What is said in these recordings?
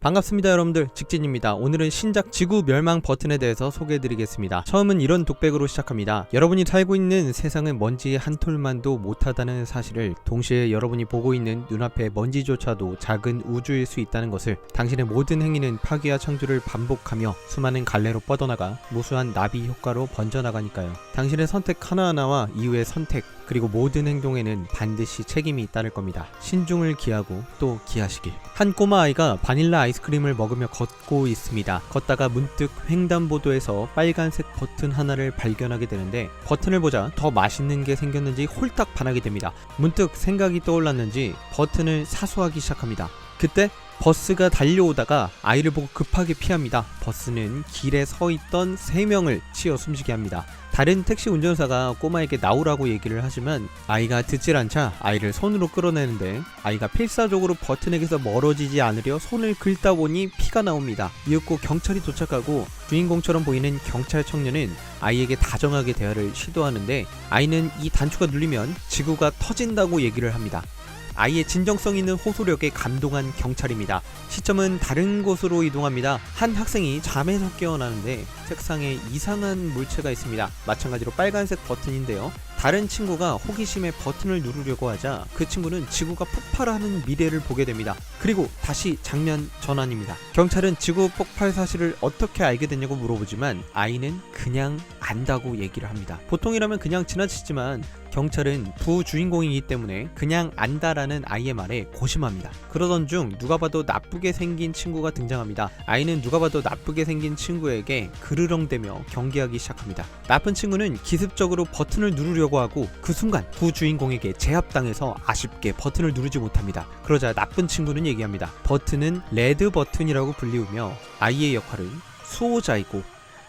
반갑습니다 여러분들, 직진입니다. 오늘은 신작 지구 멸망 버튼에 대해서 소개해드리겠습니다. 처음은 이런 독백으로 시작합니다. 여러분이 살고 있는 세상은 먼지 한 톨만도 못하다는 사실을, 동시에 여러분이 보고 있는 눈앞의 먼지조차도 작은 우주일 수 있다는 것을, 당신의 모든 행위는 파괴와 창조를 반복하며 수많은 갈래로 뻗어나가 무수한 나비 효과로 번져나가니까요. 당신의 선택 하나하나와 이후의 선택, 그리고 모든 행동에는 반드시 책임이 있다는 겁니다. 신중을 기하고 또 기하시길. 한 꼬마 아이가 바닐라 아이스크림을 먹으며 걷고 있습니다. 걷다가 문득 횡단보도에서 빨간색 버튼 하나를 발견하게 되는데, 버튼을 보자 더 맛있는 게 생겼는지 홀딱 반하게 됩니다. 문득 생각이 떠올랐는지 버튼을 사수하기 시작합니다. 그때 버스가 달려오다가 아이를 보고 급하게 피합니다. 버스는 길에 서 있던 3명을 치어 숨지게 합니다. 다른 택시 운전사가 꼬마에게 나오라고 얘기를 하지만 아이가 듣질 않자 아이를 손으로 끌어내는데, 아이가 필사적으로 버튼에게서 멀어지지 않으려 손을 긁다 보니 피가 나옵니다. 이윽고 경찰이 도착하고 주인공처럼 보이는 경찰 청년은 아이에게 다정하게 대화를 시도하는데, 아이는 이 단추가 눌리면 지구가 터진다고 얘기를 합니다. 아이의 진정성 있는 호소력에 감동한 경찰입니다. 시점은 다른 곳으로 이동합니다. 한 학생이 잠에서 깨어나는데 책상에 이상한 물체가 있습니다. 마찬가지로 빨간색 버튼인데요. 다른 친구가 호기심에 버튼을 누르려고 하자 그 친구는 지구가 폭발하는 미래를 보게 됩니다. 그리고 다시 장면 전환입니다. 경찰은 지구 폭발 사실을 어떻게 알게 됐냐고 물어보지만 아이는 그냥 안다고 얘기를 합니다. 보통이라면 그냥 지나치지만 경찰은 부주인공이기 때문에 그냥 안다라는 아이의 말에 고심합니다. 그러던 중 누가 봐도 나쁘게 생긴 친구가 등장합니다. 아이는 누가 봐도 나쁘게 생긴 친구에게 그르렁대며 경계하기 시작합니다. 나쁜 친구는 기습적으로 버튼을 누르려고 하고 그 순간 부주인공에게 제압당해서 아쉽게 버튼을 누르지 못합니다. 그러자 나쁜 친구는 얘기합니다. 버튼은 레드 버튼이라고 불리우며 아이의 역할은 수호자이고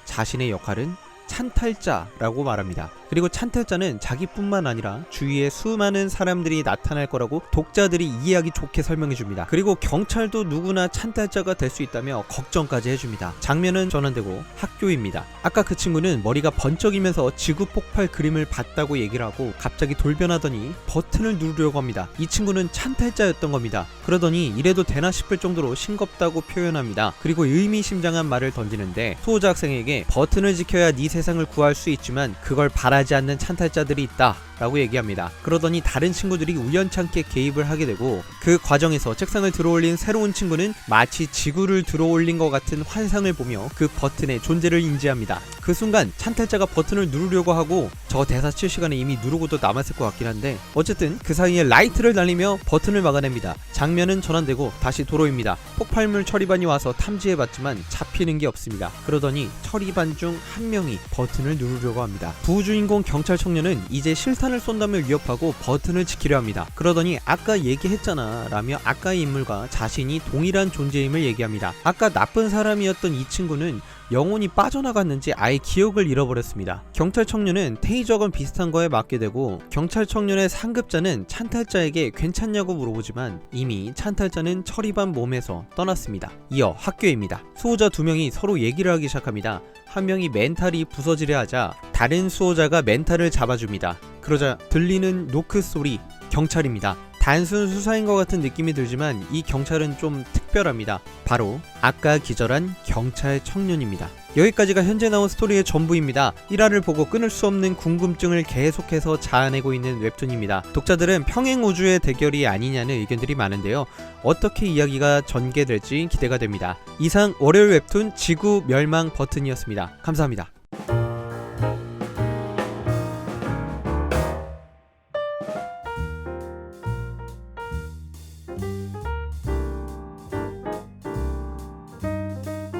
자신의 역할은 찬탈자라고 말합니다. 그리고 찬탈자는 자기뿐만 아니라 주위에 수많은 사람들이 나타날 거라고 독자들이 이해하기 좋게 설명해줍니다. 그리고 경찰도 누구나 찬탈자가 될 수 있다며 걱정까지 해줍니다. 장면은 전환되고 학교입니다. 아까 그 친구는 머리가 번쩍이면서 지구 폭발 그림을 봤다고 얘기를 하고 갑자기 돌변하더니 버튼을 누르려고 합니다. 이 친구는 찬탈자였던 겁니다. 그러더니 이래도 되나 싶을 정도로 싱겁다고 표현합니다. 그리고 의미심장한 말을 던지는데, 수호자 학생에게 버튼을 지켜야 네 세상을 구할 수 있지만 그걸 바라지 않는 찬탈자들이 있다 라고 얘기합니다. 그러더니 다른 친구들이 우연찮게 개입을 하게 되고, 그 과정에서 책상을 들어올린 새로운 친구는 마치 지구를 들어올린 것 같은 환상을 보며 그 버튼의 존재를 인지합니다. 그 순간 찬탈자가 버튼을 누르려고 하고, 저 대사 칠 시간에 이미 누르고도 남았을 것 같긴 한데 어쨌든 그 사이에 라이트를 날리며 버튼을 막아냅니다. 장면은 전환되고 다시 도로입니다. 폭발물 처리반이 와서 탐지해봤지만 잡히는 게 없습니다. 그러더니 처리반 중 한 명이 버튼을 누르려고 합니다. 부주인공 경찰 청년은 이제 실탄을 쏜다며 위협하고 버튼을 지키려 합니다. 그러더니 아까 얘기했잖아 라며 아까의 인물과 자신이 동일한 존재임을 얘기합니다. 아까 나쁜 사람이었던 이 친구는 영혼이 빠져나갔는지 아예 기억을 잃어버렸습니다. 경찰 청년은 테이저건 비슷한 거에 맞게 되고, 경찰 청년의 상급자는 찬탈자에게 괜찮냐고 물어보지만 이미 찬탈자는 처리반 몸에서 떠났습니다. 이어 학교입니다. 수호자 2명이 서로 얘기를 하기 시작합니다. 한 명이 멘탈이 부서지려 하자 다른 수호자가 멘탈을 잡아줍니다. 그러자 들리는 노크 소리, 경찰입니다. 단순 수사인 것 같은 느낌이 들지만 이 경찰은 좀 특별합니다. 바로 아까 기절한 경찰 청년입니다. 여기까지가 현재 나온 스토리의 전부입니다. 1화를 보고 끊을 수 없는 궁금증을 계속해서 자아내고 있는 웹툰입니다. 독자들은 평행우주의 대결이 아니냐는 의견들이 많은데요. 어떻게 이야기가 전개될지 기대가 됩니다. 이상 월요일 웹툰 지구 멸망 버튼이었습니다. 감사합니다.